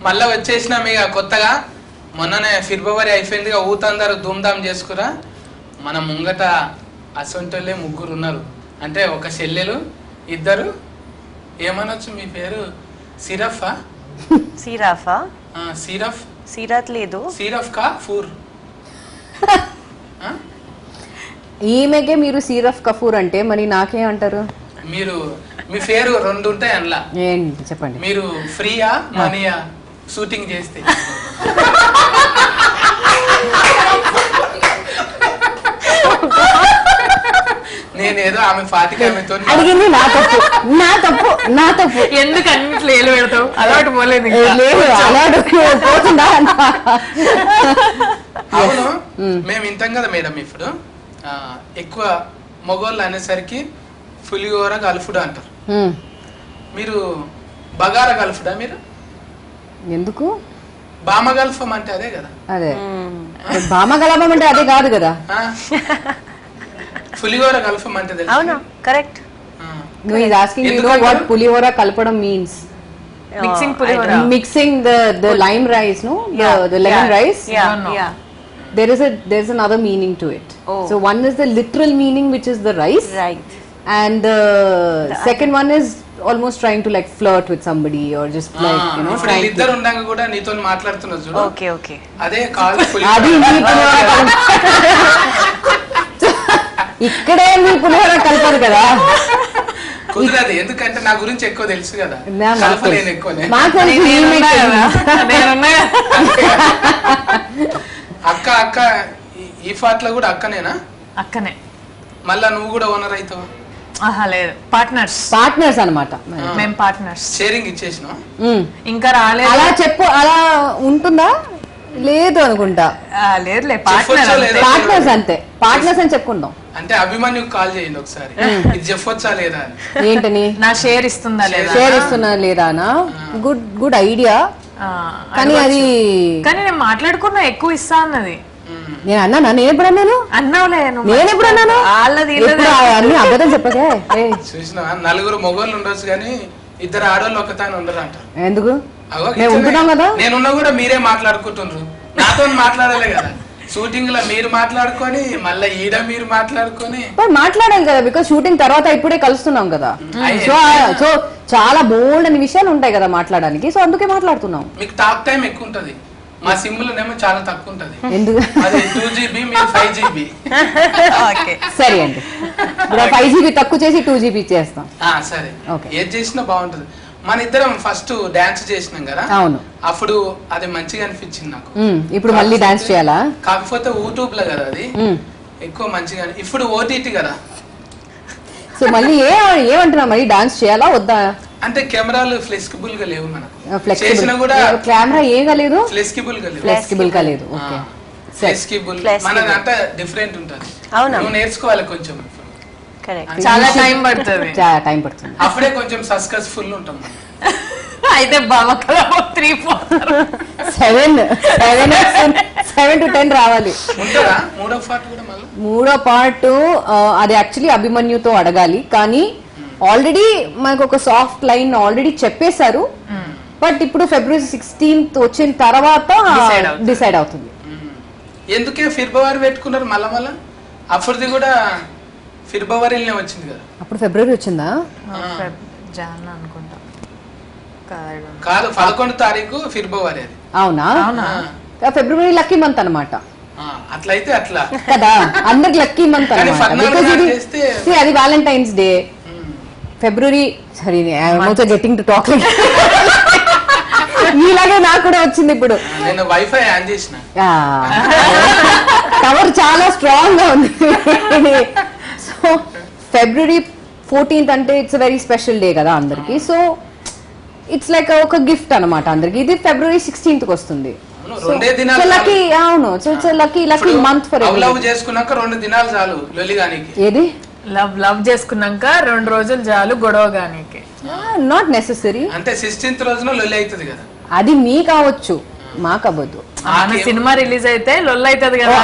మళ్ళా వచ్చేసినాం ఇక కొత్తగా. మొన్ననే ఫిబ్రవరి అయిపోయింది, ఊతందరూ ధూమ్ధామ్ చేసుకురా. మన ముంగట అసొంటోళ్ళే 3 ఉన్నారు. అంటే ఒక చెల్లెలు, 2 ఏమనొచ్చు మీ పేరు? సిరఫా? సిరాఫా? సిరఫ్ సిరాత్ లేదు. సిరఫ్ కా ఫూర్? ఈమెకే మీరు సిరఫ్ కఫూర్ అంటే మరి నాకేం అంటారు? మీరు మీ పేరు 2 ఉంటాయి అందులో. ఏంటి చెప్పండి. మీరు ఫ్రీయా మనీయా షూటింగ్ చేస్తే? నేనేదో ఆమె 40 ఆమెతో అడిగింది నా తప్పు ఎందుకు అన్నిట్లో ఏలు పెడతావు? అలవాటు పోలేదు. పోతుందా? అవును, మేము వింటాం కదా మేడం. ఇప్పుడు ఎక్కువ మొగోళ్ళు అనేసరికి పులిహోర గల్ఫుడు అంటారు. మీరు బగారా గల్ఫుడా? మీరు ఎందుకు బామ గల్ఫం అంటే అదే కదా? అదే బామ గలపం అంటే అదే కాదు కదా. పులిహోర గల్ఫం అంటే తెలుసు. అవును, correct. No, he's asking you know what pulihora kalpadam means. Mixing pulihora. Mixing the lime rice, no? The lemon rice. Yeah. There's another meaning to it. So one is the literal meaning, which is the rice. Right. And the second one is almost trying to like flirt with somebody or just like, you know, trying to. ఇద్దరు ఉండంగా కూడా నీతో మాట్లాడుతున్నారు చూడు. Okay. అదే call అది మీ పులిహోర ఇక్కడే మీ పులిహోర కలపదు కదా. కుదరదు, ఎందుకంటే నా గురించి ఎక్కువ తెలుసు కదా. కలపలేను ఎక్కువనే. అక్క ఈ ఫాట్ లో కూడా అక్కనేనా? అక్కనే. మళ్ళా నువ్వు కూడా ఓనర్ అవుతావు? లేదు, పార్ట్నర్స్ అన్నమాట. మేము పార్ట్నర్స్. షేరింగ్ ఇచ్చేసిన ఇంకా రాలేదు. అలా చెప్పు, అలా ఉంటుందా? లేదు అనుకుంటా. లేదు, పార్ట్నర్స్ అంతే. పార్ట్నర్స్ అని చెప్పుకుందాం. అంటే అభిమన్యు కాల్ చేయండి ఒకసారి, ఇది చెప్పొచ్చా లేదా అని. ఏంటని? నా షేర్ ఇస్తుందా లేదా? షేర్ ఇస్తున్నా లేదానా? Good idea. కానీ అది నేను మాట్లాడుకున్నా ఎక్కువ ఇస్తా అన్నది. నేను అన్నానా? నేను ఎప్పుడు అన్నాను? అన్నావులే. నేను ఎప్పుడు అన్నాను? అన్ని అబద్ధం చెప్పకే. చూసినా 4 మొగోళ్ళు ఉండొచ్చు కానీ 2 ఆడోళ్ళు ఒకతాని ఉండరు అంటారు. ఎందుకు? ఉంటున్నాం కదా. నేనున్నా కూడా మీరే మాట్లాడుకుంటున్నారు, నాతో మాట్లాడాలి కదా. షూటింగ్ లో మీరు మాట్లాడుకొని మళ్ళీ ఈడ మీరు మాట్లాడుకొని మాట్లాడాలి కదా. బికాస్ షూటింగ్ తర్వాత ఇప్పుడే కలుస్తున్నాం కదా. సో చాలా బోల్డ్ అని విషయాలు ఉంటాయి కదా మాట్లాడడానికి. సో అందుకే మాట్లాడుతున్నాం. మీకు టాక్ టైం ఎక్కువ ఉంటది, మా సిమ్లోనేమో చాలా తక్కువ ఉంటది. ఎందుకు? అది 2GB, మీరు 5GB. సరే అండి, 5GB తక్కువ చేసి 2GB చేస్తాం. సరే, ఏది చేసినా బాగుంటది. మన ఇద్దరం ఫస్ట్ డాన్స్ చేసినాం కదా. అవును, అప్పుడు అది మంచిగా అనిపించింది నాకు. ఇప్పుడు మళ్ళీ డాన్స్ చేయాలా? కాకపోతే యూట్యూబ్ లో కదా అది ఎక్కువ మంచిగా. ఇప్పుడు ఓటీటీ కదా. సో మళ్ళీ ఏమంటున్నా, మళ్ళీ డాన్స్ చేయాలా వద్దా? అంటే కెమెరాలు ఫ్లెక్సిబుల్ గా లేవు మనకు. చేసినా కూడా కెమెరా ఏగా లేదు, ఫ్లెక్సిబుల్ గా లేదు. ఓకే, ఫ్లెక్సిబుల్ మనది అంటే డిఫరెంట్ ఉంటది. నువ్వు నేర్చుకోవాలి కొంచెం. చాలా టైం పడుతుంది. అప్పుడే కొంచెం సక్సెస్ఫుల్ ఉంటాం. అయితే సెవెన్ టు 10 రావాలి. ఉంటుందా మూడో పార్ట్? అది యాక్చువల్లీ అభిమన్యుతో అడగాలి. కానీ ఆల్రెడీ మనకు ఒక సాఫ్ట్ లైన్ ఆల్రెడీ చెప్పేశారు. బట్ ఇప్పుడు February 16th వచ్చిన తర్వాత డిసైడ్ అవుతుంది. ఎందుకే ఫిబ్రవరి పెట్టుకున్నారు మళ్ళా? అప్పుడుది కూడా ఫిబ్రవరిలోనే వచ్చింది కదా. అప్పుడు ఫిబ్రవరి వచ్చిందా? అనుకుంటా కాదు, 11వ తారీఖు ఫిబ్రవరి. అది అవునా? ఫిబ్రవరి లక్కీ మంత్ అన్నమాట. అట్లయితే అట్లా కదా, అందరికి లక్కీ మంత్ అన్నమాట. అది వ్యాలంటైన్స్ డే. ఫిబ్రవరి, సరే I'm also getting to talk like ఇలాగే నాకు కూడా వచ్చింది ఇప్పుడు. నేను వైఫై ఆన్ చేసిన, టవర్ చాలా స్ట్రాంగ్ గా ఉంది. సో February 14th అంటే ఇట్స్ వెరీ స్పెషల్ డే కదా అందరికి. సో ఇట్స్ లైక్ ఒక గిఫ్ట్ అనమాట అందరికి. ఇది February 16th కి వస్తుంది. లక్కీ. అవును, so it's lucky month for love చేసుకున్నాక 2 దినాలు చాలు లొల్లిగానికి. ఏది? లవ్ చేసుకున్నాక 2 రోజులు చాలు గొడవగానికి. Not necessary. అంటే 16th రోజున లొల్లి అవుతుంది కదా. అది మీ కావచ్చు, మాకు అవ్వదు. సినిమా రిలీజ్ అయితే లొల్లి అవుతుంది కదా.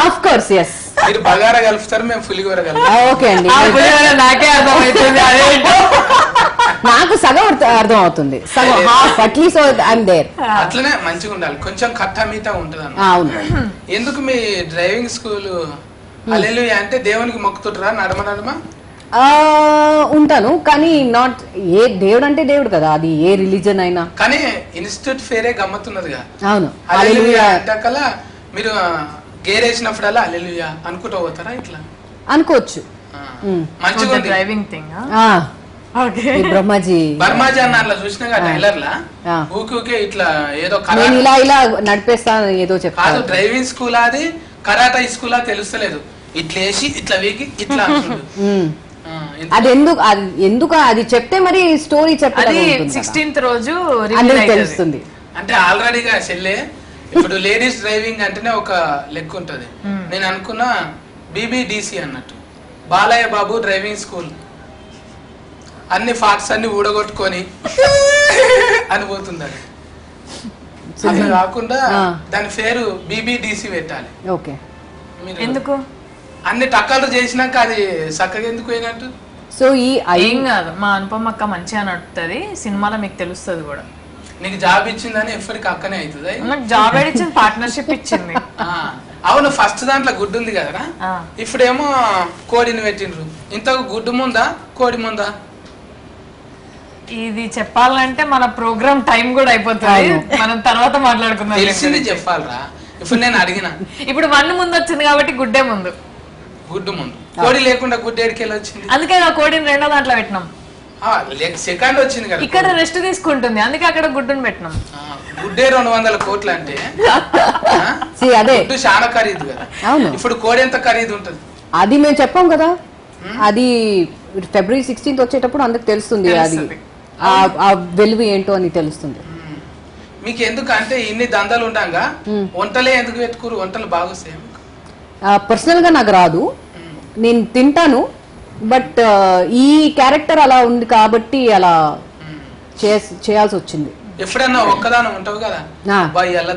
Of course, yes. మీరు బగారా కలుపుతారు, మేము పులిహోర కలుపుతాం. ఓకే అండి, నాకే అర్థమవుతుంది. నాకు సగం అర్థం అవుతుంది సగం హాఫ్ అట్లీస్ట్ ఐఎమ్ దేర్. అట్లనే మంచిగా ఉండాలి, కొంచెం కట్ట మీట ఉంటది అవును. ఎందుకు మీ డ్రైవింగ్ స్కూల్ హల్లెలూయా అంటే దేవునికి మొక్కుతుంటారా నడమ నడమ? ఉంటాను కానీ నాట్ ఏ దేవుడు అంటే దేవుడు కదా, అది ఏ రిలీజన్ అయినా. కానీ ఇన్స్టిట్యూట్ ఫేరే గమ్మత్తున్నదిగా. అవును హల్లెలూయా అంటాకలా మీరు గేర్ వేసినప్పుడల్లా హల్లెలూయా అనుకుంటూ పోతారా ఇట్లా? అనుకోవచ్చు. మంచిగా ఉంది. డ్రైవింగ్ థింగ్ బ్రహ్మాజీ బర్మాజీ అన్న అట్లా చూసినా టైలర్ లా ఊకే ఇట్లా ఏదో నేను ఇలా ఇలా నడిపేస్తాను ఏదో కాదు. చెప్తాను. డ్రైవింగ్ స్కూల్ అది కరాటా స్కూలా తెలుస్తలేదు, ఇట్లా వేసి ఇట్లా వీకి ఇట్లా అంటుండు. అది ఎందుకు అది చెప్తే మరి స్టోరీ అది చెప్పాలి 16th రోజు అందరికి తెలుస్తుంది. అంటే ఆల్రెడీగా చెల్లె ఇప్పుడు లేడీస్ డ్రైవింగ్ అంటేనే ఒక లెక్క ఉంటది. నేను అనుకున్నా BBDC అన్నట్టు, బాలయ్య బాబు డ్రైవింగ్ స్కూల్, అన్ని ఫాక్స్ అన్ని ఊడగొట్టుకొని అని పోతుంది అది. అట్లా కాకుండా దాని పేరు BBDC పెట్టాలి. ఓకే మీరు ఎందుకు అన్ని టక్కలు చేసినాక అది చక్కగా ఎందుకు పోయినట్టు? సో ఈ ఏం కాదు, మా అనుపమ అక్క మంచిగా నడుపుతుంది, సినిమాలో మీకు తెలుస్తుంది కూడా. నీకు జాబ్ ఇచ్చిందని ఎప్పటికి అక్కనే అవుతుంది. నాకు జాబ్ ఇచ్చింది, పార్ట్నర్షిప్ ఇచ్చింది. అవును, ఫస్ట్ దాంట్లో గుడ్డు ఉంది కదరా, ఇప్పుడేమో కోడిని పెట్టిండ్రు. ఇంతకు గుడ్డు ముందా కోడి ముందా? ఇది చెప్పాలంటే మన ప్రోగ్రామ్ టైం కూడా అయిపోతుంది, మనం తర్వాత మాట్లాడుకుందాం. తెలిసింది చెప్పాలరా. ఇప్పుడు నేను అడిగిన, ఇప్పుడు 1 ముందు వచ్చింది కాబట్టి గుడ్డే ముందు, గుడ్డు ముందు. కోడి లేకుండా గుడ్డు ఎడికెళ్ళి వచ్చింది? అందుకే ఆ కోడిని రెండో దాంట్లో పెట్టినాం. సెకండ్ వచ్చింది కదా, ఇక్కడ రెస్ట్ తీసుకుంటుంది, అందుకే అక్కడ గుడ్డుని పెట్టినాం. గుడ్డే 200 కోట్లు అంటే అదే గుడ్డు చాలా ఖరీదు కదా. అవును, ఇప్పుడు కోడి ఎంత ఖరీదు ఉంటుంది అది మేము చెప్పాం కదా. అది February 16th వచ్చేటప్పుడు అందరికి తెలుస్తుంది, అది ఆ వెలుగు ఏంటో అని తెలుస్తుంది. మీకు ఎందుకు అంటే ఇన్ని దందాలు ఉండంగా వంటలే ఎందుకు పెట్టుకోరు? వంటలు బాగొస్తాయి. పర్సనల్ గా నాకు రాదు, నేను తింటాను, బట్ ఈ క్యారెక్టర్ అలా ఉంది కాబట్టి అలా చేయాల్సి వచ్చింది. ఎప్పుడన్నా ఒక్కదానం ఉంటావు కదా?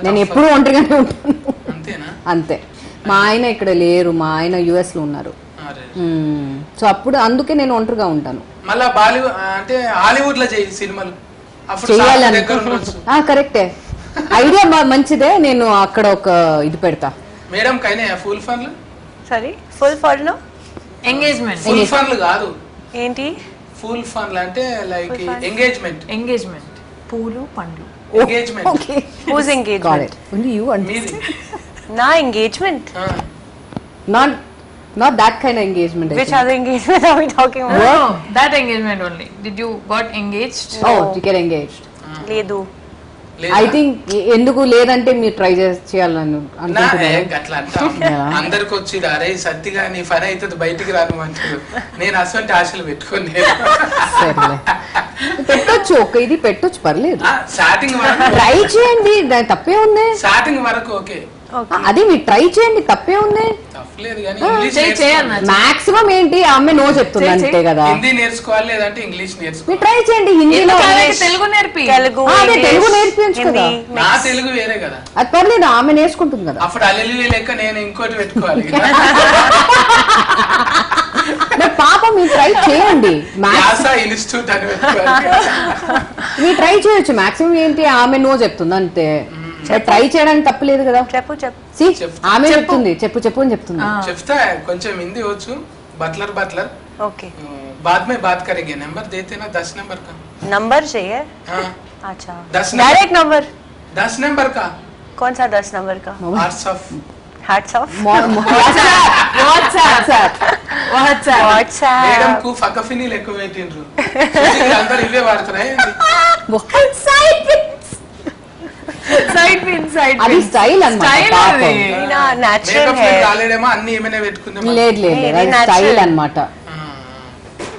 నేను ఎప్పుడు ఒంటరిగానే ఉంటాను. అంతేనా? అంతే. మా ఆయన ఇక్కడ లేరు, మా ఆయన US లో ఉన్నారు. సో అప్పుడు అందుకే నేను ఒంటరిగా ఉంటాను. మళ్ళా బాలీవుడ్ అంటే హాలీవుడ్ లో చేయి సినిమాలు, చేయాలని. కరెక్టే, ఐడియా మంచిదే. నేను అక్కడ ఒక ఇది పెడతా. మేడం కైనా ఫుల్ ఫన్లు? సారీ, ఫుల్ ఫన్లు ఎంగేజ్మెంట్. ఫుల్ ఫన్లు కాదు, ఏంటి ఫుల్ ఫన్లు అంటే లైక్ ఎంగేజ్మెంట్. ఎంగేజ్మెంట్ పూలు పండ్లు. Engagement. Whose engagement? Only you and మీది. నా engagement? not that kind of engagement. Which other engagement are we talking about? No, that engagement only. Did you got engaged? Oh, you get engaged. లేదు. I think ఎందుకు లేదంటే మీరు try చేయాలని అనుకుంటున్నారు. అట్లా అంటాం అందరికి వచ్చి అరే సత్తిగా నీ పని అవుతుంది బయటికి రాను అంటారు. నేను అసలు ఆశలు పెట్టుకోండి. పెట్టొచ్చు, ఒక ఇది పెట్టొచ్చు, పర్లేదు. స్టార్టింగ్ వరకు ట్రై చేయండి, దాని తప్పే ఉంది. స్టార్టింగ్ వరకు ఓకే, అది మీరు ట్రై చేయండి, తప్పే ఉంది. తప్పలేదు కానీ మాక్సిమం ఏంటి ఆమె నో చెప్తుంది అంతే కదా. హిందీ నేర్చుకోవాలి లేదంటే ఇంగ్లీష్ నేర్చుకోవాలి. మీరు ట్రై చేయండి, హిందీలో తెలుగు నేర్పి. తెలుగు నేర్పించు కదా. నా తెలుగు వేరే కదా, అది పర్లేదు, ఆమె నేర్చుకుంటుంది కదా. అప్పుడు అల్లెలు లెక్క నేను ఇంకోటి పెట్టుకోవాలి. పాప మీరు ట్రై చేయండి, ఇన్స్టిట్యూట్ అని పెట్టుకోవాలి. మీరు ట్రై చేయొచ్చు. మాక్సిమం ఏంటి ఆమె నో చెప్తుంది అంతే. ట్రై చేయడానికి తప్పలేదు కదా. చెప్పు ఆమె చెప్తుంది, చెప్పు అని చెప్తుంది. చెప్తా కొంచెం హిందీ వచ్చు. బట్లర్ ओके, बाद में बात करेंगे. नंबर देते ना 10 नंबर का. नंबर चाहिए? अच्छा, 10 डायरेक्ट नंबर? 10 नंबर का. कौन सा 10 नंबर का? व्हाट्सएप. మేడం కు ఫకఫిని లెక్క పెట్టిండ్రు. అందరూ ఇవే వాడుతున్నాయి. అది స్టైల్ అన్నమాట. రాలేడేమో అన్ని ఏమైనా పెట్టుకుందాం. లేదు స్టైల్ అన్నమాట.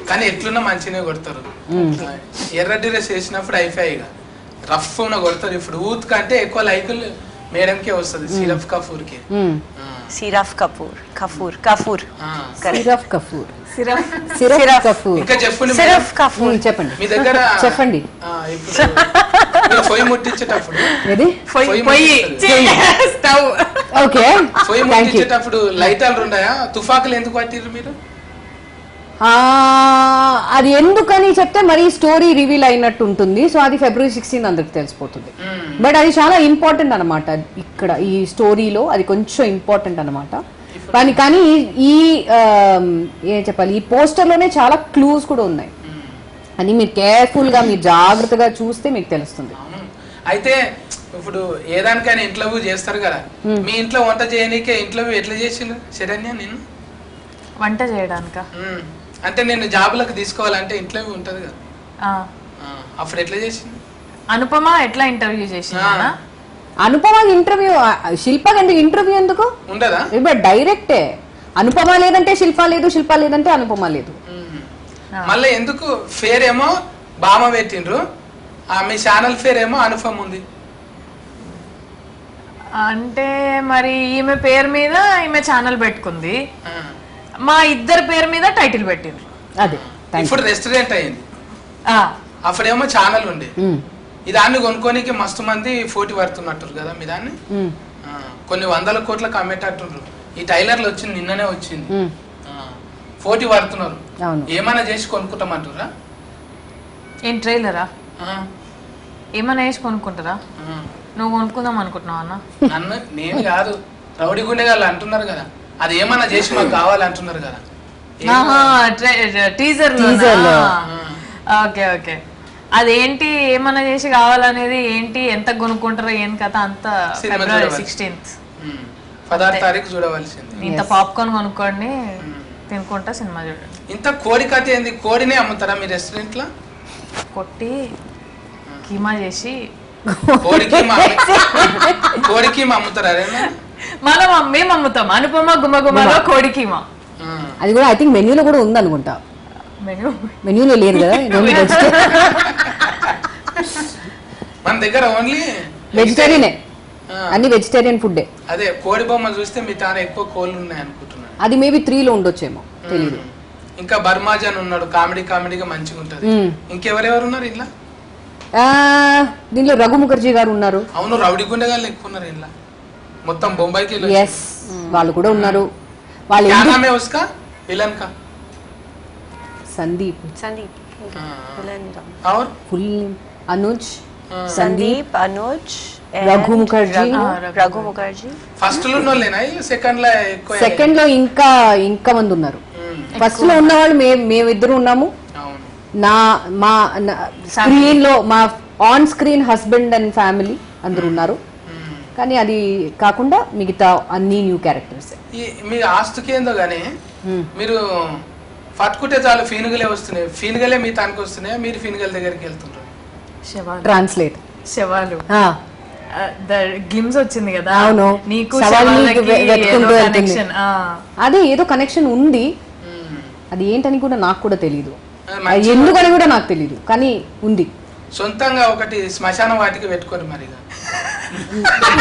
కానీ ఎట్లున్నా మంచిగా కొడతారు. ఎర్ర డ్రెస్ వేసినప్పుడు అయిపోయిగా రఫ్ ఉన్న కొడతారు. ఇప్పుడు ఊత్ కంటే ఎక్కువ లైకులు మేడం కే వస్తుంది. సిరఫ్ కపూర్ కి. సిరఫ్ కపూర్. ఇంకా చెప్పండి చెప్పండి మీ దగ్గర చెప్పండి. ఇప్పుడు పొయ్యి ముట్టించేటప్పుడు ఓకే పొయ్యి ముట్టించేటప్పుడు లైటర్లు ఉన్నాయా? తుఫాకులు ఎందుకు పట్టిర్రు మీరు? అది ఎందుకని చెప్తే మరి స్టోరీ రివీల్ అయినట్టు ఉంటుంది. సో అది February 16 అందరికి తెలిసిపోతుంది. బట్ అది చాలా ఇంపార్టెంట్ అనమాట. ఇక్కడ ఈ స్టోరీలో అది కొంచెం ఇంపార్టెంట్ అనమాట. కానీ ఈ ఏం చెప్పాలి, ఈ పోస్టర్ లోనే చాలా క్లూస్ కూడా ఉన్నాయి. అని మీరు కేర్ఫుల్ గా మీరు జాగ్రత్తగా చూస్తే మీకు తెలుస్తుంది. అయితే ఇప్పుడు ఏదానికైనా ఇంటర్వ్యూ చేస్తారు కదా, మీ ఇంట్లో వంట చేయనీకే ఇంటర్వ్యూ ఎట్లా చేసిండు శరణ్య? నేను వంట చేయడానిక అంటే నేను జాబులకు తీసుకోవాలంటే ఇంటర్వ్యూ ఉంటది కదా, అప్పుడు ఎట్లా చేసింది? అనుపమ ఎట్లా ఇంటర్వ్యూ చేసింది? అనుపమ ఇంటర్వ్యూ, శిల్పకి ఎందుకు ఇంటర్వ్యూ ఎందుకు ఉండదా? ఇప్పుడు డైరెక్టే. అనుపమ లేదంటే శిల్ప లేదు, శిల్ప లేదంటే అనుపమ లేదు. మళ్ళీ ఎందుకు ఫేర్ ఏమో బామ పెట్టిండ్రు, మీ ఛానల్ ఫేర్ ఏమో అనుపమ ఉంది. అంటే మరి ఈమె పేరు మీద ఈమె ఛానల్ పెట్టుకుంది, మా ఇద్దరు పేరు మీద టైటిల్ పెట్టిండ్రు. అదే ఇప్పుడు రెస్టారెంట్ అయింది, అప్పుడేమో ఛానల్ ఉండే. ఈ దాన్ని కొనుక్కోనికి మస్తు మంది పోటీ పడుతున్నట్టు కదా మీ దాన్ని. కొన్ని 100 కోట్లకు అమ్మేటట్టుండ్రు. ఈ టైలర్లు వచ్చింది నిన్ననే వచ్చింది, పోటీ పడుతున్నారు. ఏమైనా చేసి కొనుక్కుంటామంటారా? ఏం ట్రైలరా? ఏమైనా వేసి కొనుక్కుంటారా? నువ్వు కొనుక్కుందాం అనుకుంటున్నావు అన్న? నన్ను నేను కాదు, రౌడీ గుండెగాళ్ళు అంటున్నారు కదా, అది ఏమన్నా చేసి మాకు కావాలంటున్నారు కదా. టీజర్. Okay okay. అదేంటి ఏమన్నా చేసి కావాలనేది ఏంటి, ఎంత కొనుక్కుంటారో ఏం కథ అంతా February 16th 16వ తారీఖు చూడవలసింది. ఇంత పాప్కార్న్ కొనుక్కోండి, తినుకుంటా సినిమా చూడండి. ఇంత కోడి కథ ఏంది? కోడినే అమ్ముతారా మీ రెస్టారెంట్ లో? కొట్టి కీమా చేసి కోడికి అమ్ముతారా? మేము అమ్ముతాం. అనుపమ గుమగుమలో కోడి కీమా. అది కూడా ఐ థింక్ మెన్యూలో కూడా ఉంది అనుకుంటా. మెన్యూలో లేదు కదా, మన దగ్గర ఓన్లీ వెజిటేరియనే, అన్ని వెజిటేరియన్ ఫుడ్డే. అదే కోడి బొమ్మ చూస్తే మీ తాను ఎక్కువ కోళ్ళు ఉన్నాయి అనుకుంటున్నాను. అది మేబీ 3లో ఉండొచ్చేమో, తెలియదు. ఇంకా బర్మాజాన్ ఉన్నాడు, కామెడీగా మంచిగా ఉంటది. ఇంకెవరెవరు ఉన్నారు ఇంట్లో? దీనిలో రఘు ముఖర్జీ గారు ఉన్నారు. అవును, రౌడీ గుండెగాళ్ళు ఎక్కువ ఉన్నారు ఇంట్లో, మొత్తం బొంబాయికి. ఎస్, వాళ్ళు కూడా ఉన్నారు. సందీప్, ఫుల్ అనుజ్, సందీప్, అనుజ్, రఘు ముఖర్జీ. ఫస్ట్ లో ఉన్నోళ్ళేనా? సెకండ్ లో ఎక్కువ? సెకండ్ లో ఇంకా మంది ఉన్నారు. ఫస్ట్ లో ఉన్న వాళ్ళు మేమిద్దరు ఉన్నాము. మా స్క్రీన్ లో మా on screen husband and family అందరు ఉన్నారు. కానీ అది కాకుండా మిగతా అన్ని న్యూ క్యారెక్టర్స్. మీ ఆస్తుకి ఏందో గానీ మీరు పట్టుకుంటే చాలు ఫీనుగలే వస్తున్నాయి, ఫీనుగలే మీ తానికి వస్తున్నాయి, మీరు ఫీనుగల దగ్గరికి వెళ్తుంటారు. ట్రాన్స్లేట్ శవాలు గ్లిమ్స్ వచ్చింది కదా. అవును, నీకు అదే ఏదో కనెక్షన్ ఉంది. అది ఏంటని కూడా నాకు కూడా తెలీదు, ఎందుకని కూడా నాకు తెలీదు, కానీ ఉంది. సొంతంగా ఒకటి శ్మశాన వాటికి పెట్టుకోరు మరి.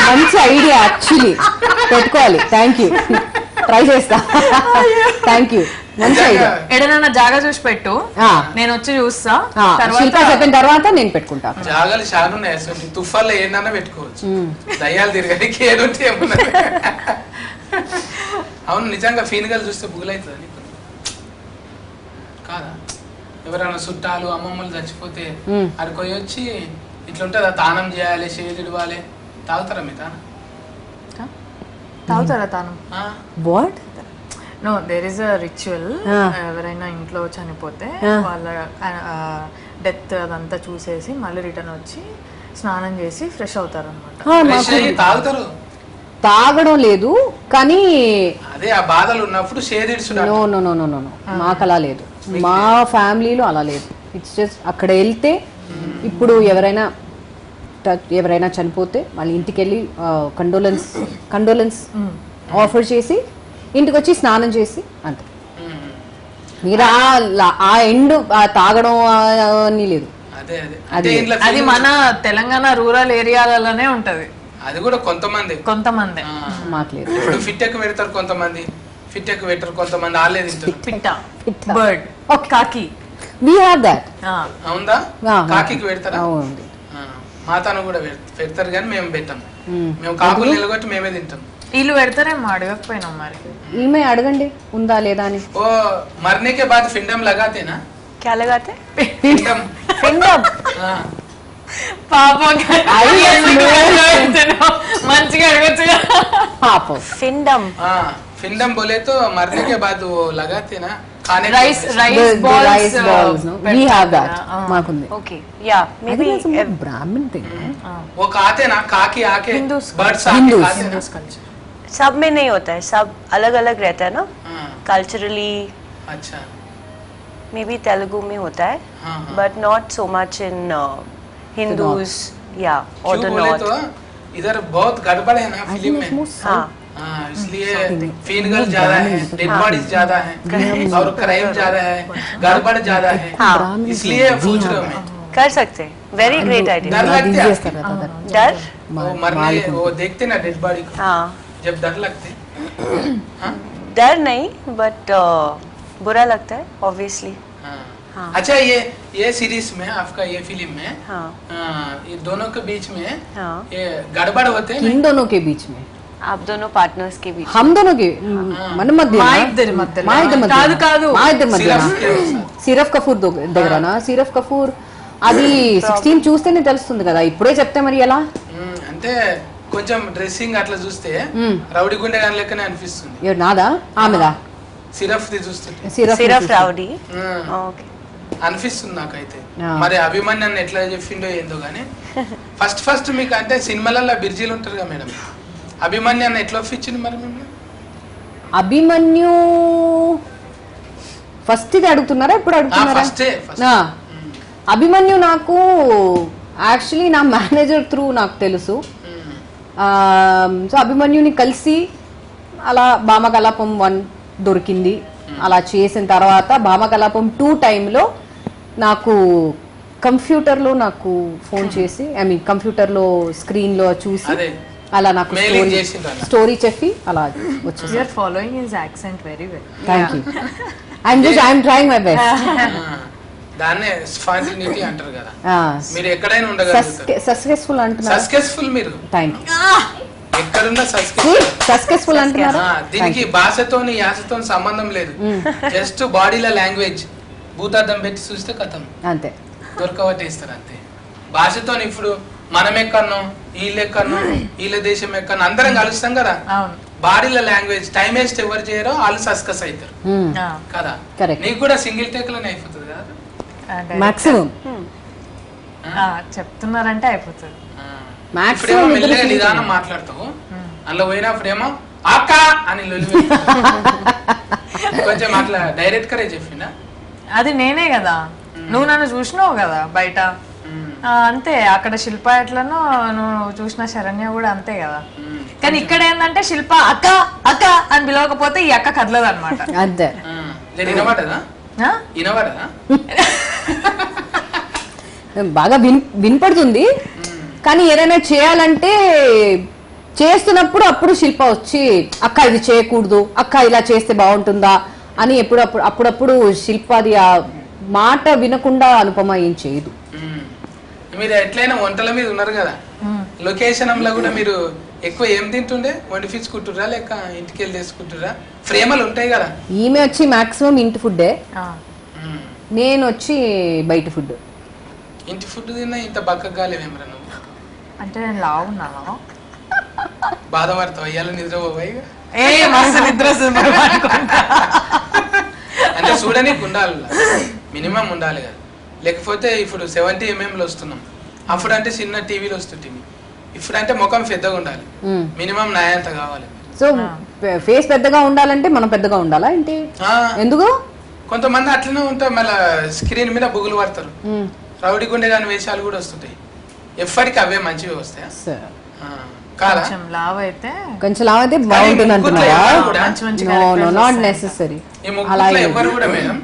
మంచి ఐడియా, యాక్చువల్లీ పెట్టుకోవాలి. థ్యాంక్ యూ, ట్రై చేస్తా. థ్యాంక్ యూ, మంచి ఐడియా. ఎడనన్నా జాగా చూసి పెట్టు, నేను వచ్చి చూస్తా. చెప్పిన తర్వాత నేను పెట్టుకుంటా. జాగాలు చాలా ఉన్నాయి, తుఫాన్లో ఏదన్నా పెట్టుకోవచ్చు. దయ్యాలు తిరగడానికి ఏడుంటే ఏమన్నా. అవును, నిజంగా ఫీనుగలు చూస్తే బుగులవుతుంది కాదా? ఎవరైనా చుట్టాలు అమ్మమ్మలు చచ్చిపోతే అక్కడికి వచ్చి ఇట్లుంటుందా, తానం చేయాలి, షేర్ ఇవ్వాలి. తాగుతారా మీ తాను? తాగుతారా తాను? What? No, there is a ritual. ఎవరైనా ఇంట్లో చనిపోతే వాళ్ళ డెత్ అదంతా చూసేసి మళ్ళీ రిటర్న్ వచ్చి స్నానం చేసి ఫ్రెష్ అవుతారు అనమాట. తాగుతారు? తాగడం లేదు, కానీ అదే ఆ బాధలు ఉన్నప్పుడు షేర్ ఇడ్చుడు. No no no no no, మాకు అలా లేదు. మా ఫ్యామిలీలో అలా లేదు. ఇట్స్ జస్ట్ అక్కడ వెళ్తే, ఇప్పుడు ఎవరైనా చనిపోతే వాళ్ళ ఇంటికి వెళ్ళి కండోలెన్స్ ఆఫర్ చేసి ఇంటికి వచ్చి స్నానం చేసి అంతే. మీరు ఆ ఎండ్ తాగడం అని లేదు. అది మన తెలంగాణ రూరల్ ఏరియాలలోనే ఉంటది. అది కూడా కొంతమంది మాకు లేదు. ఇప్పుడు ఫిట్ ఎక్కువ పెడతారు కొంతమంది, ఫిట్ ఎక్కువ పెట్టారు కొంతమంది. ఆలే తింటారు. బర్డ్, కాకి, we have that. అవుందా? కాకికి పెడతారా? అవునండి, మాతాను కూడా పెడతారు, కానీ మేము పెట్టాం. మేము కాకులు నిలగొట్టి మేమే తింటాం. వీళ్ళు పెడతారేమో అడగకపోయినాం మరి. ఈమె అడగండి ఉందా లేదా అని. वो मरने के बाद फिंडम लगाते ना? क्या लगाते? फिंडम. फिंडम. हाँ. పాపం మంచిగా అడగచ్చుగా. పాపం. फिंडम. हाँ फिंडम बोले तो मरने के बाद वो लगाते ना खाने के రైస్ लिए. Rice rice balls we have that మాకుంది. Okay. Yeah. Maybe. Brahmin thing. वो खाते ना खा के आके Hindus. बर्ड्स आके Hindus. खाते ना. కల్చర్. सब में नहीं होता है. सब अलग अलग रहता है ना. हाँ. Culturally, अच्छा. maybe Telugu में होता है. हाँ, हाँ. But not so much in Hindus. Yeah. Or क्यों the बोले north. तो इधर बहुत गड़बड़ है ना फिल्म में. हाँ. हाँ इसलिए फीनगल ज्यादा है, डेड बॉडीज ज्यादा है और क्राइम ज्यादा है, गड़बड़ ज्यादा है. हाँ. इसलिए पूछ रहा हूँ मैं. कर सकते हैं. Very great idea. डर लगता है आपको? डर? वो मरने वो देखते ना डेड बॉडी को हाँ. जब डर लगते. हाँ? डर नहीं, but बुरा लगता है obviously. हाँ. हाँ. अच्छा ये सीरीज में आपका ये फिल्म में हाँ. ये दोनों के बीच में हाँ. ये गड़बड़ होते हैं इन दोनों के बीच में आप दोनों पार्टनर्स के बीच. हम दोनों के మన మధ్య మా ఇద్దరి మధ్యలో. మా ఇద్దరి మధ్య కాదు, కాదు. మా ఇద్దరి మధ్య సిరఫ్ కపూర్ దగ్గరనా? సిరఫ్ కపూర్ అది 16 చూస్తేనే తెలుస్తుంది కదా, ఇప్పుడే చెప్తే మరి ఎలా? అంటే కొంచెం డ్రెస్సింగ్ అట్లా చూస్తే రౌడీ గుండె గాని లెక్కనే అనిపిస్తుంది. ఎవరు నాదా ఆమెదా? సిరఫ్ ది చూస్తుంటే సిరఫ్ రౌడీ. ఓకే. అనిపిస్తుంది నాకైతే. మరి అభిమన్యు ఎట్లా చెప్పిండో ఏందో గానీ ఫస్ట్ మీకు అంటే సినిమాలలో బిర్జీలు ఉంటారు కదా మేడం, అభిమన్యు అన్న ఎట్లా ఒప్పించింది మరి మిమ్మల్ని? అభిమన్యు ఫస్ట్ ఇది అడుగుతున్నారా ఇప్పుడు అడుగుతున్నారా? అభిమన్యు నాకు యాక్చువల్లీ నా మేనేజర్ త్రూ నాకు తెలుసు. సో అభిమన్యుని కలిసి అలా భామకలాపం 1 దొరికింది. అలా చేసిన తర్వాత భామకలాపం 2 టైంలో నాకు కంప్యూటర్లో నాకు ఫోన్ చేసి కంప్యూటర్లో స్క్రీన్లో చూసి అలా నాకు స్టోరీ చెప్పి అలా వచ్చేసి. You are following his accent very well. Thank you. I'm trying my best. దాన్నే స్పాంటినిటీ అంటారు కదా, మీరు ఎక్కడైనా ఉండగలుగుతారు. సక్సెస్ఫుల్ అంటున్నారు. సక్సెస్ఫుల్ మీరు థ్యాంక్ యూ. ఎక్కడున్నా సక్సెస్ఫుల్ అంటున్నారా? దీనికి భాషతోని యాసతోని సంబంధం లేదు. జస్ట్ బాడీలో లాంగ్వేజ్ భూతార్థం పెట్టి చూస్తే కథం అంతే, దొరకవటేస్తారు అంతే. భాషతో ఇప్పుడు మనం ఎక్కడనో వీళ్ళు ఎక్కడనో వీళ్ళ దేశం ఎక్కడనో అందరం కలుస్తాం కదా, బాడీలో లాంగ్వేజ్ టైం వేస్ట్ ఎవరు చేయరో వాళ్ళు సస్కస్ అవుతారు కదా. నీకు కూడా సింగిల్ టేక్ లోనే అయిపోతుంది కదా మాక్సిమం. చెప్తున్నారంటే అయిపోతుంది. ఇప్పుడేమో మెల్లగా నిదానం మాట్లాడతావు, అందులో పోయినప్పుడేమో అక్క అని కొంచెం అట్లా డైరెక్ట్ కరే చెప్పినా. అది నేనే కదా, నువ్వు నన్ను చూసినావు కదా బయట, అంతే. అక్కడ శిల్ప ఎట్లనో నువ్వు చూసిన శరణ్య కూడా అంతే కదా. కానీ ఇక్కడ ఏంటంటే శిల్ప అక్క అక్క అని పిలవకపోతే ఈ అక్క కదలదు అనమాట. అంతే. వినబడదా? వినబడదా? బాగా వినపడుతుంది, కానీ ఏదైనా చేయాలంటే చేస్తున్నప్పుడు అప్పుడు శిల్ప వచ్చి అక్క ఇది చేయకూడదు, అక్క ఇలా చేస్తే బాగుంటుందా అని అప్పుడప్పుడు శిల్పది ఆ మాట వినకుండా అనుపమ ఏం చేయదు. మీరు ఎట్లయినా వంటల మీద ఉన్నారు కదా, లొకేషన్ లో కూడా మీరు ఎక్కువ ఏం తింటుండే? వండిపించుకుంటురా లేక ఇంటికి వెళ్ళి చేసుకుంటురా? ప్రేమలు ఉంటాయి కదా. ఈమె వచ్చి మాక్సిమం ఇంటి ఫుడ్డే, నేను వచ్చి బయట ఫుడ్. ఇంటి ఫుడ్ తిన్నా ఇంత బక్కగా లేవేమరా నువ్వు? అంటే నేను లావు ఉన్నాను. బాధపడతావు అయ్యాలో నిద్రపోయి నిద్ర అంటే చూడనీకి ఉండాలి, మినిమం ఉండాలి కదా. లేకపోతే ఇప్పుడు 70 mm వస్తున్నాం, అప్పుడు అంటే చిన్న టీవీలో వస్తుంటుంది. ఇప్పుడు అంటే ముఖం పెద్దగా ఉండాలి, మినిమం నాయంత కావాలి. సో ఫేస్ పెద్దగా ఉండాలంటే మనం పెద్దగా ఉండాలా ఏంటి? ఎందుకు కొంతమంది అట్లనే ఉంటారు, మళ్ళీ స్క్రీన్ మీద బుగులు పడతారు, రౌడీ గుండె గాని వేషాలు కూడా వస్తుంటాయి. ఎప్పటికీ అవే మంచివి వస్తాయా? కొంచెం లావ్ అయితే బాగుంటుంది అంటున్నారా? Not necessary. అలా ఎవరు కూడా మేడం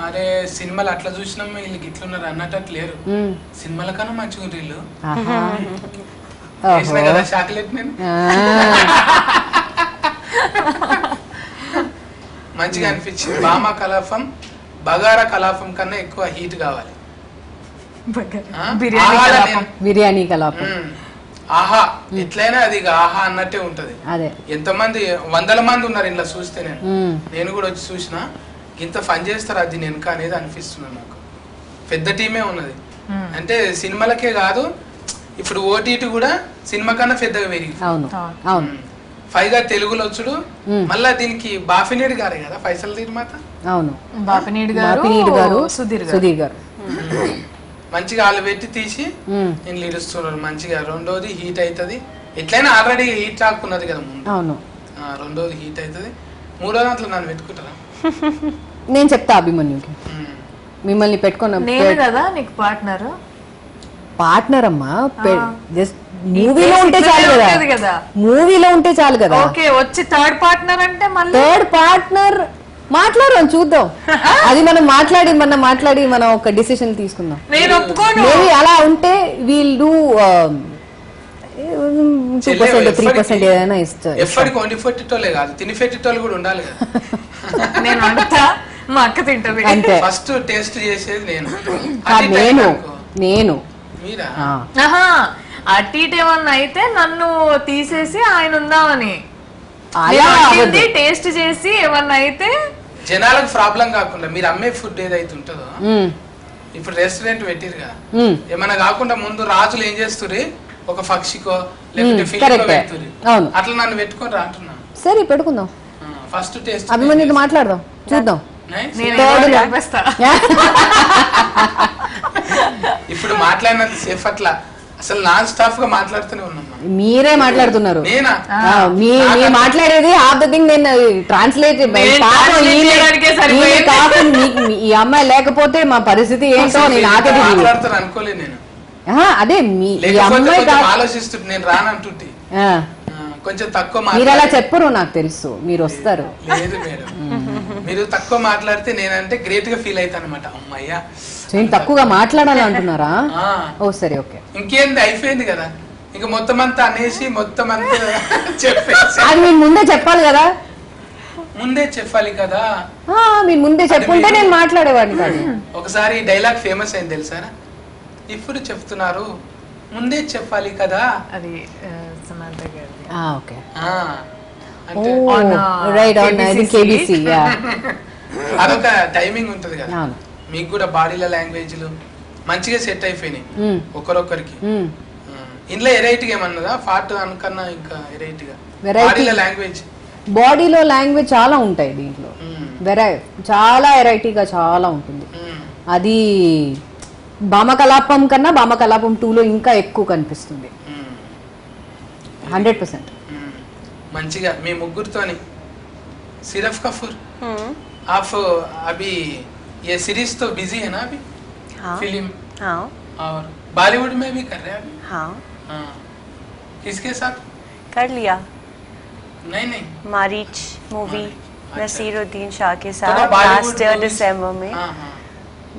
అరే సినిమాలు అట్లా చూసినాం వీళ్ళకి ఇట్లున్నారు అన్నట్టు లేరు. సినిమాల కన్నా మంచిగా వీళ్ళు కదా చాక్లెట్ నేను మంచిగా అనిపించింది. భామ కలాపం బగారా కలాపం కన్నా ఎక్కువ హీట్ కావాలి. బిర్యానీ కలాపం ఆహా ఎట్లయినా అది ఇక ఆహా అన్నట్టే ఉంటది. అదే ఎంతమంది 100 మంది ఉన్నారు ఇంట్లో చూస్తే నేను కూడా వచ్చి చూసిన ఇంత ఫన్ చేస్తారు అది వెనుక అనేది అనిపిస్తున్నాను నాకు. పెద్ద టీమే ఉన్నది అంటే సినిమాలకే కాదు ఇప్పుడు ఓటీటీ కూడా సినిమా కన్నా పెద్దగా పెరిగి. అవును అవును పైగా తెలుగులో వచ్చుడు మళ్ళా దీనికి బాఫినేడు గారే కదా పైసలు నిర్మాత. అవును బాపినీడు బాపినీడు గారు గారు సుధీర్ గారు మంచిగా వాళ్ళు పెట్టి తీసి నేను ఇడుస్తున్నారు మంచిగా. రెండోది హీట్ అవుతుంది ఎట్లయినా ఆల్రెడీ హీట్ రాకున్నది కదా ముందు. అవును రెండోది హీట్ అవుతుంది. మూడో దాంట్లో నన్ను పెట్టుకుంటారా? నేను చెప్తా అభిమన్యుకి మిమ్మల్ని పెట్టుకున్న నేను కదా నీకు పార్ట్నర్. పార్ట్నర్ అమ్మా జస్ట్ మూవీలో ఉంటే చాలు కదా, మూవీలో ఉంటే చాలు కదా. ఓకే వచ్చి థర్డ్ పార్ట్నర్ అంటే మళ్ళీ థర్డ్ పార్ట్నర్ మాట్లాడదాం చూద్దాం. అది మనం మాట్లాడి మనం ఒక డిసిషన్ తీసుకుందాం. నేను ఒప్పుకోను. మేబీ అలా ఉంటే వీల్ డూ 2% 3% ఏదైనా ఇస్తారు. ఎప్పటికి వండి పెట్టేటోళ్ళే కాదు తిని పెట్టేటోళ్ళు కూడా ఉండాలి కదా. నేను వండుతా మా అక్క తింటది అంతే. ఫస్ట్ టేస్ట్ చేసేది నేను. నేను మీరా? ఆహా అటు ఇటు ఏమన్నా అయితే నన్ను తీసేసి ఆయన ఉందామని టేస్ట్ చేసి ఏమన్నా అయితే జనాలకు ప్రాబ్లం కాకుండా మీరు అమ్మే ఫుడ్ ఏదైతే ఉంటుందో ఇప్పుడు రెస్టారెంట్ పెట్టిరు కదా ఏమన్నా కాకుండా ముందు రాజులు ఏం చేస్తుర్రు ఒక పక్షికో లేకపోతే ఫిల్మ్ పెడుతుర్రు అట్లా నన్ను పెట్టుకొని రా అంటున్నా. సరే పెట్టుకుందాం ఫస్ట్ టేస్ట్ అభిమన్యుతో మాట్లాడదాం చూద్దాం. ఇప్పుడు మాట్లాడినంత సేఫ్ అట్లా అసలు నాన్ స్టాప్ గా మాట్లాడుతూనే ఉన్నాం. మీరే మాట్లాడుతున్నారు. నేనా మీ మాట్లాడేది హాఫ్ ద థింగ్ నేను ట్రాన్స్లేట్ ఈ అమ్మాయి లేకపోతే మా పరిస్థితి ఏంటో నేను మాట్లాడతాను అనుకోలేదు నేను. అదే మీ అమ్మాయి ఆలోచిస్తుంటే నేను రానంటుంటే కొంచెం తక్కువ మీరు అలా చెప్పరు నాకు తెలుసు మీరు వస్తారు. లేదు మేడం మీరు తక్కువ మాట్లాడితే నేనంటే గ్రేట్ గా ఫీల్ అవుతాను అనమాట. అమ్మయ్యా నేను తక్కువగా మాట్లాడాలి అంటున్నారా? ఓ సరే ఓకే ఇంకేంది అయిపోయింది కదా ఇంకా మొత్తం అంతా అనేసి మొత్తం అంతా చెప్పేసి అది మీరు ముందే చెప్పాలి కదా. ముందే చెప్పాలి కదా మీరు ముందే చెప్పుంటే నేను మాట్లాడేవాడిని కాదు. ఒకసారి డైలాగ్ ఫేమస్ అయింది తెలుసా? ఇప్పుడు చెప్తున్నారు ముందే చెప్పాలి కదా. అది సమంత గారి ఓకే రైట్ ఆన్ కేబీసీ. అదొక టైమింగ్ ఉంటది కదా. మీకు కూడా బాడీల లాంగ్వేజ్లు మంచిగా సెట్ అయిపోయినాయి ఒకరొకరికి. ఇంట్లో వెరైటీగా ఏమన్నదా పార్ట్ అనుకన్నా ఇంకా వెరైటీగా బాడీలో లాంగ్వేజ్ చాలా ఉంటాయి దీంట్లో. చాలా వెరైటీగా చాలా ఉంటుంది. అది భామకలాపం కన్నా భామకలాపం 2లో ఇంకా ఎక్కువ కనిపిస్తుంది 100%. మంచిగా మీ ముగ్గురుతోని సిరఫ్ కఫూర్ आप अभी ये सीरीज तो बिजी है ना अभी? फिल्म और बॉलीवुड में भी कर रहे हैं अभी? हाँ किसके साथ कर लिया? नहीं मारीच मूवी नसीरुद्दीन शाह के साथ लास्ट ईयर दिसंबर में.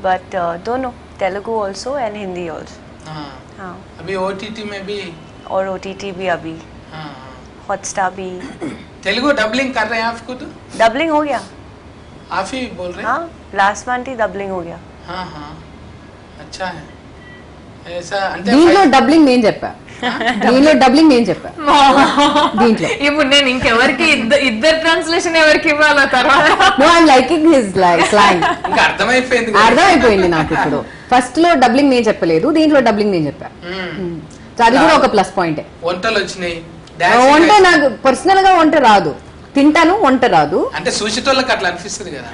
बट दोनों Telugu also and Hindi also. हाँ अभी ओटीटी में भी और ओटीटी भी अभी हॉटस्टार भी. तेलुगु डबलिंग कर रहे हैं आप खुद? डबलिंग हो गया आप ही बोल रहे हैं? हाँ लास्ट मंथ ही डबलिंग हो गया. हाँ अच्छा है ऐसा. దీంట్లో డబ్లింగ్ నేను చెప్పా దీంట్లో ఇప్పుడు నేను ఇంకెవరికి ఇద్దరు ట్రాన్స్లేషన్ ఎవరికి ఇవ్వాలో తర్వాత అర్థమైపోయింది నాకు. ఇప్పుడు ఫస్ట్ లో డబ్లింగ్ నేను చెప్పలేదు, దీంట్లో డబ్లింగ్ నేను చెప్పా. అది కూడా ఒక ప్లస్ పాయింట్. వంటలు వచ్చినాయి. వంట నాకు పర్సనల్ గా వంట రాదు, తింటాను, వంట రాదు. అంటే చూసేటోళ్ళకి అట్లా అనిపిస్తుంది కదా.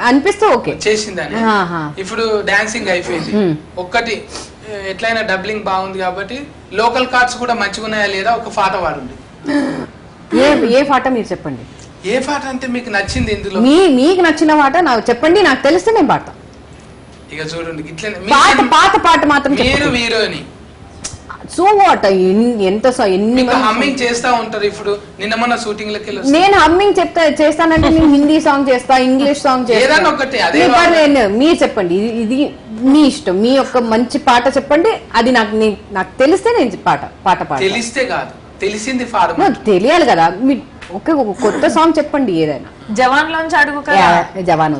అనిపిస్తే ఓకే చేసిందని. ఇప్పుడు డాన్సింగ్ అయిపోయింది ఒక్కటి ఎట్లయినా డబ్లింగ్ బాగుంది కాబట్టి లోకల్ కార్డ్స్ కూడా మంచిగా ఉన్నాయా లేదా ఒక పాట వాడండి. ఏ పాట మీరు చెప్పండి. ఏ పాట అంటే మీకు నచ్చింది ఇందులో? మీకు నచ్చిన పాట నాకు చెప్పండి, నాకు తెలిస్తే నేను పాడతా. ఇక చూడండి ఇట్లనే పాట మాత్రం మీరు హీరోని సో వాట్ ఎంత ఎన్ని హమ్మింగ్ చేస్తా ఉంటారు. ఇప్పుడు నిన్న మొన్న షూటింగ్ లకి నేను హమ్మింగ్ చేస్తానంటే నేను హిందీ సాంగ్ చేస్తా, ఇంగ్లీష్ సాంగ్ చేస్తా. మీరు చెప్పండి, ఇది మీ ఇష్టం. మీ యొక్క మంచి పాట చెప్పండి, అది నాకు తెలిస్తే నేను పాట పాట తెలిస్తే కాదు తెలిసింది తెలియాలి కదా. మీ ఒక కొత్త సాంగ్ చెప్పండి ఏదైనా. జవాన్ లోంచి అడుగు Jawan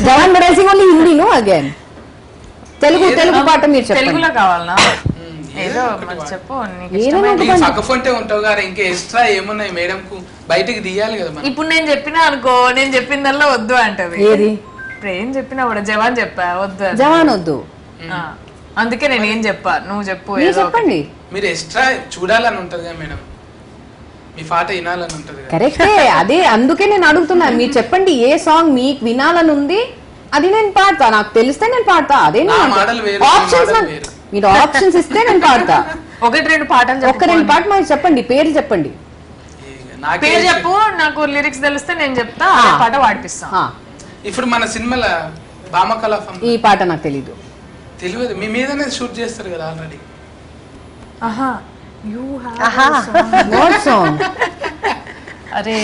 Jawan rising only Hindi no again Telugu పాట మీరు చెప్పండి. తెలుగులో కావాలనా? ఏదో మరి చెప్పు నీకు ఏదో ఇష్టమైన ఒక పక్కfonte ఉంటావు కదా, ఇంకా ఎక్స్ట్రా ఏమున్నాయి మేడం కు బయటికి తీయాలి కదా మనం. ఇప్పుడు నేను చెప్పినా అనుకో, నేను చెప్పిందల్లా వద్దు అంటది. ఏది ఇప్పుడు ఏం చెప్పినా కూడా జవాన్ చెప్పా వద్దు అని. జవాన్ వద్దు, ఆ, అందుకే నేను ఏం చెప్పా, నువ్వు చెప్పు మీరు ఏదో ఒకటి. చెప్పండి. మీరు ఎక్స్ట్రా చూడాలని ఉంటది కదా మేడం, మీ పాట వినాలని ఉంటది కదా. కరెక్టే, అదే అందుకే నేను అడుగుతున్నాను. మీరు చెప్పండి ఏ సాంగ్ మీకు వినాలని ఉంది, అది నేను పాడతా. నాకు తెలిస్తే నేను పాడతా. అదే నా మాటలు వేరు, నా ఆప్షన్స్ మాటలు వేరు. మీరు ఆప్షన్స్ ఇస్తే నేను పాడతా. ఒకటి రెండు పాటలు ఒక్క చెప్పు. రెండు పాటలు మాకు చెప్పండి, పేర్లు చెప్పండి. నాకే పేరు చెప్పు, నాకు లిరిక్స్ తెలిస్తే నేను చెప్తా, అదే పాట పాడిపిస్తా. ఆ, ఇప్పుడు మన సినిమాల భామకలాపం ఈ పాట నాకు తెలీదు. తెలియదు, మీ మీదనే షూట్ చేస్తారు కదా ఆల్రెడీ. ఆహా యు హావ్ వాట్ సాంగ్? అరే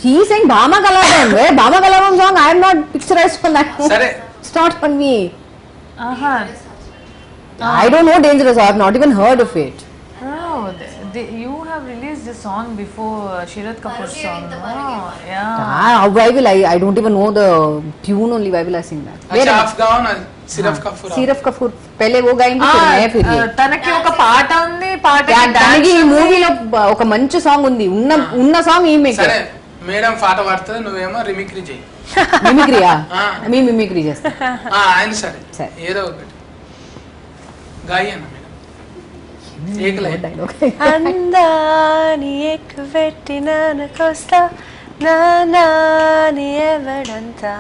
he saying Bhama Kalapam. Bhama Kalapam song I am not picturised for that. సరే ఇట్స్ నాట్ ఫర్ మీ. ఆహా I don't know Dangerous. I have not even heard of it. Oh, you have released the song before Sharath Kapoor's song, no? Yeah. Why will I don't even know the tune only. Why will I sing that? अच्छा आप गाओ ना, सिर्फ Kapoor Siraf Kapoor पहले वो गाएंगे फिर मैं फिर ये. తనకి ఒక పాట ఉంది, పాట తనకి ఈ మూవీలో ఒక మంచి సాంగ్ ఉంది. ఉన్న సాంగ్ ఈమె. సరే మేడం పాట పాడుతుంది, నువ్వేమో రిమిక్రీ చేయి. మిమిక్రీయా? మీ మిమిక్రీ చేస్తా. ఆయన సరే సరే. ఏదో ఒకటి గాయన మేడం, ఏక లైన్. డైలాగ్. అందాని ఎక్కువెట్టి నానకొస్తా నాని ఎవడంతా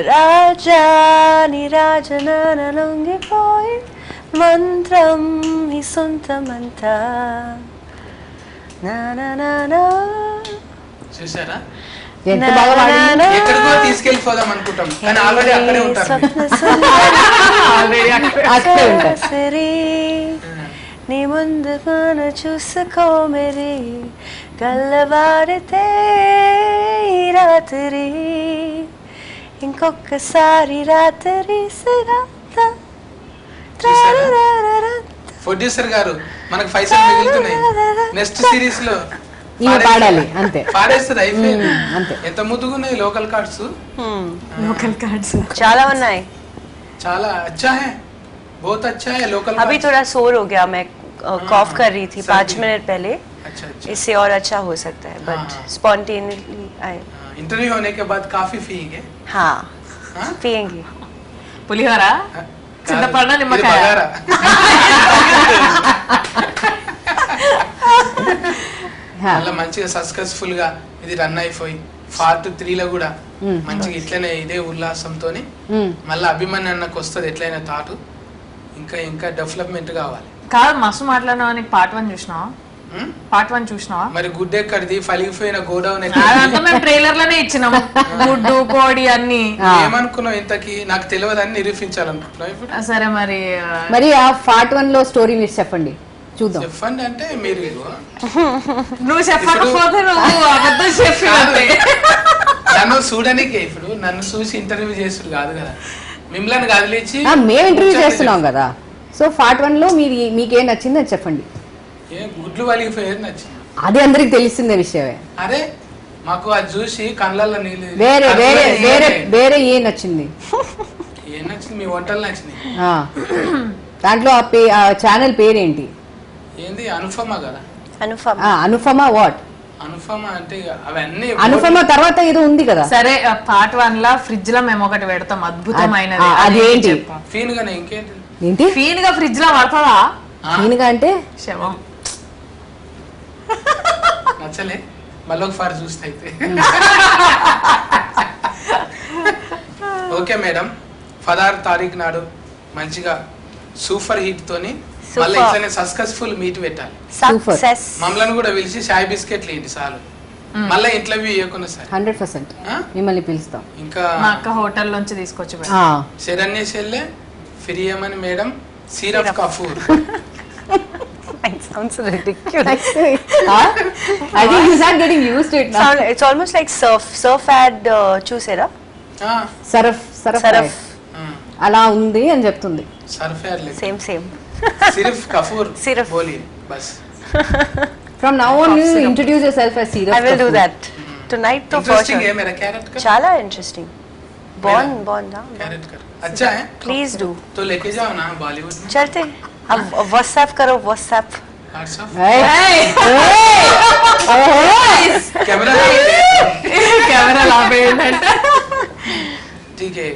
రాజాని రాజనాన లొంగిపోయి మంత్రం ఈ సొంతమంతా నానా చూసారా, ఎంత బాగా పాడింది. ఎక్కడికో తీసుకెళ్ళిపోదాం అనుకుంటాం కానీ ఆల్రెడీ అక్కడే ఉంటారు అక్కడే ఉంటారు. సరే నీ ముందుగాన చూసుకో మరి గల్లవారితే ఈ రాత్రి ఇంకొకసారి రాత్రి ప్రొడ్యూసర్ గారు మనకు పైసలు మిగులుతున్నాయి, నెక్స్ట్ సిరీస్ లో ఇవి పాడాలి అంతే. పాడేస్తారు అయిపోయింది. అంతే. ఎంత ముద్దుగున్నాయి లోకల్ కార్డ్స్, లోకల్ కార్డ్స్ చాలా ఉన్నాయి. చాలా अच्छा है, बहुत अच्छा है लोकल अभी थोड़ा शोर हो गया, मैं कॉफ कर रही थी 5 मिनट पहले, अच्छा अच्छा। इससे और अच्छा हो सकता है बट हाँ। स्पॉन्टेनियसली आए. इंटरव्यू होने के बाद काफी पिएंगे। हाँ हाँ? पिएंगे. పులిహోర, हाँ, చింతపండు, ఇది నిమ్మకాయ. బగారా. మళ్ళీ మంచిగా సక్సెస్ఫుల్ గా ఇది రన్ అయిపోయి పార్ట్ 3 లో కూడా మంచిగా ఇట్లనే ఇదే ఉల్లాసంతోని మళ్ళీ అభిమన్యు అన్నకు వస్తుంది ఎట్లయినా థాట్, ఇంకా ఇంకా డెవలప్మెంట్ కావాలి. కాదు మస్తు మాట్లాడినావా, నీకు పార్ట్ 1 చూసినావా? హ్మ్? పార్ట్ 1 చూసినావా? మరి గుడ్ ఎక్కడిది, ఫలిగిపోయిన గోడౌన్ అదంతా మేము ట్రైలర్ లోనే ఇచ్చినాం, గుడ్డు కోడి అన్ని. ఏమనుకున్నావు ఇంతకి, నాకు తెలియదని నిరూపించాలనుకుంటున్నావు ఇప్పుడు. సరే మరి మరి ఆ పార్ట్ 1 లో స్టోరీ మీరు చెప్పండి చూద్దాం. చెప్పండి అంటే మీరు నువ్వు చెప్పకపోతే నువ్వు అబద్ధం చెప్పి నన్ను చూడనికే, ఇప్పుడు నన్ను చూసి ఇంటర్వ్యూ చేసుడు కాదు కదా, మిమ్మల్ని కదిలించి మేము ఇంటర్వ్యూ చేస్తున్నాం కదా. సో పార్ట్ 1 లో మీకేం నచ్చింది అది చెప్పండి. ఏ గుడ్లు వలిగిపోయేది నచ్చింది, అది అందరికి తెలిసిందే విషయమే. అరే మాకు అది చూసి కళ్ళల్లో నీళ్ళు వేరే వేరే వేరే వేరే ఏం నచ్చింది? ఏం నచ్చింది, మీ వంటలు నచ్చినాయి. ఆ, దాంట్లో ఆ ఛానల్ పేరేంటి? ఏంది అనుపమ కదా, अनुपम అనుపమ వాట్? అనుపమ అంటే ఇక అవన్నీ అనుపమ తర్వాత ఏదో ఉంది కదా. సరే పార్ట్ 1 లా ఫ్రిడ్జ్ లో మేము ఒకటి పెడతాం అద్భుతమైనది. అదేంటి? ఫీన్ గానే ఇంకేంటి ఏంటి ఫీన్ గా ఫ్రిడ్జ్ లో పడతావా? ఈయనగా అంటే శవం. నచ్చలే మళ్ళీ ఒకసారి చూస్తే అయితే. ఓకే మేడం, 16 తారీఖు నాడు మంచిగా సూపర్ హిట్ తోని మళ్ళీ ఇట్లనే సక్సెస్ఫుల్ మీట్ పెట్టాలి. सक्सेस మమ్మల్ని కూడా పిలిచి చాయ్ బిస్కెట్లు ఏంటి చాలు, మళ్ళీ ఇంటర్వ్యూ ఇవ్వకుండా సార్ 100% మిమ్మల్ని పిలుస్తాం. ఇంకా మా అక్క హోటల్ నుంచి తీసుకొచ్చి పెడతాం. శరణ్య చెల్లె ఫిరియమని మేడం సిరఫ్ Kapoor. it sounds ridiculous. I think he's not getting used to it now. It's almost like surf ad చూసారా? సరఫ్ Saraf. అలా ఉంది అని చెప్తుంది. సర్ఫేర్ Same సిరఫ్ కపూర్ Sirf. బోలి బస్. From now on you introduce yourself as Siraf I will do Kapoor. that tonight to for interesting A sure. Mera character చాలా ఇంట్రెస్టింగ్. बॉन्ड कैरेट कर अच्छा है प्लीज डू तो लेके जाओ ना बॉलीवुड में चलते अब व्हाट्सएप करो WhatsApp WhatsApp Hey! Camera camera లాపేయండి. ठीक है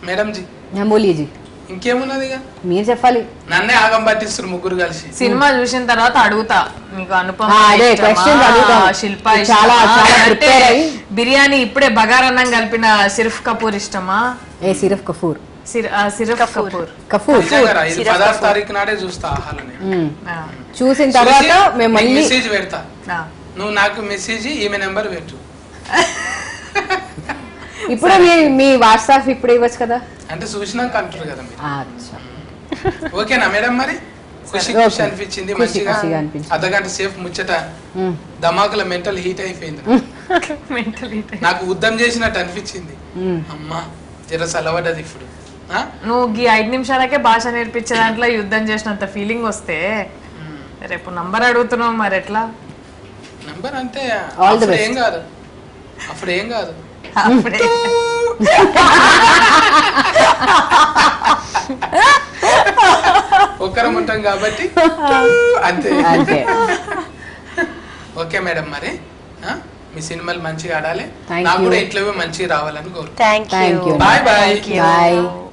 మేడం జీ बोलिए जी ఇంకేమున్నది ఇక మీరు చెప్పాలి. నన్నే ఆగం పట్టిస్తారు ముగ్గురు కలిసి సినిమా చూసిన తర్వాత అడుగుతా నీకు అనుపమ అదే ఇష్టమా? questions అడుగుతాం. శిల్ప చాలా ఇష్టమా? చాలా అంటే prepare అయ్యి. బిర్యానీ ఇప్పుడే బగారన్నం కలిపిన సిర్ఫ్ కపూర్ ఇష్టమా? ఏ సిరఫ్ కఫూర్ సిర్ఫ్ కపూర్ కఫూర్ నిజంగా ఇది 16 తారీఖు నాడే చూస్తా ఆహాలని ఆ, చూసిన తర్వాత మేము మళ్ళీ మెసేజ్ పెడతా ఆ. నువ్వు నాకు మెసేజ్ ఈమె నెంబర్ పెట్టు ఇప్పుడు మీ వాట్సాప్ ఇప్పుడు ఇవ్వచ్చు కదా. అంటే చూసినాక అంటారు కదా మీరు అచ్చా. ఓకేనా మేడం మరి ఖుషి Okay. ఖుషి అనిపించింది ఖుషి మంచిగా ఖుషిగా అనిపించింది. అర్ధగంట సేఫ్ ముచ్చట మ్మ్. ధమాకుల మెంటల్ హీట్ అయిపోయింది Mentally. నాకు యుద్ధం చేసినట్టు అనిపించింది మ్మ్. అమ్మా జర సలవడ్డది ఇప్పుడు ఆ? నువ్వు ఈ 5 నిమిషాలకే భాష నేర్పించే దాంట్లో యుద్ధం చేసినంత ఫీలింగ్ వస్తే రేపు నంబర్ అడుగుతున్నావు మరి ఎట్లా? నంబర్ అంటే All the అప్పుడు best. ఏం కాదు అప్పుడు ఏం కాదు అప్పుడే ఒక్కరం ఉంటాం కాబట్టి అంతే అంతే. ఓకే మేడం మరి ఆ? మీ సినిమాలు మంచిగా ఆడాలి Thank నాకు you. కూడా ఇంట్లో మంచిగా రావాలని కోరుకుంటున్నాను thank Thank you you. Bye bye. Thank you. Bye.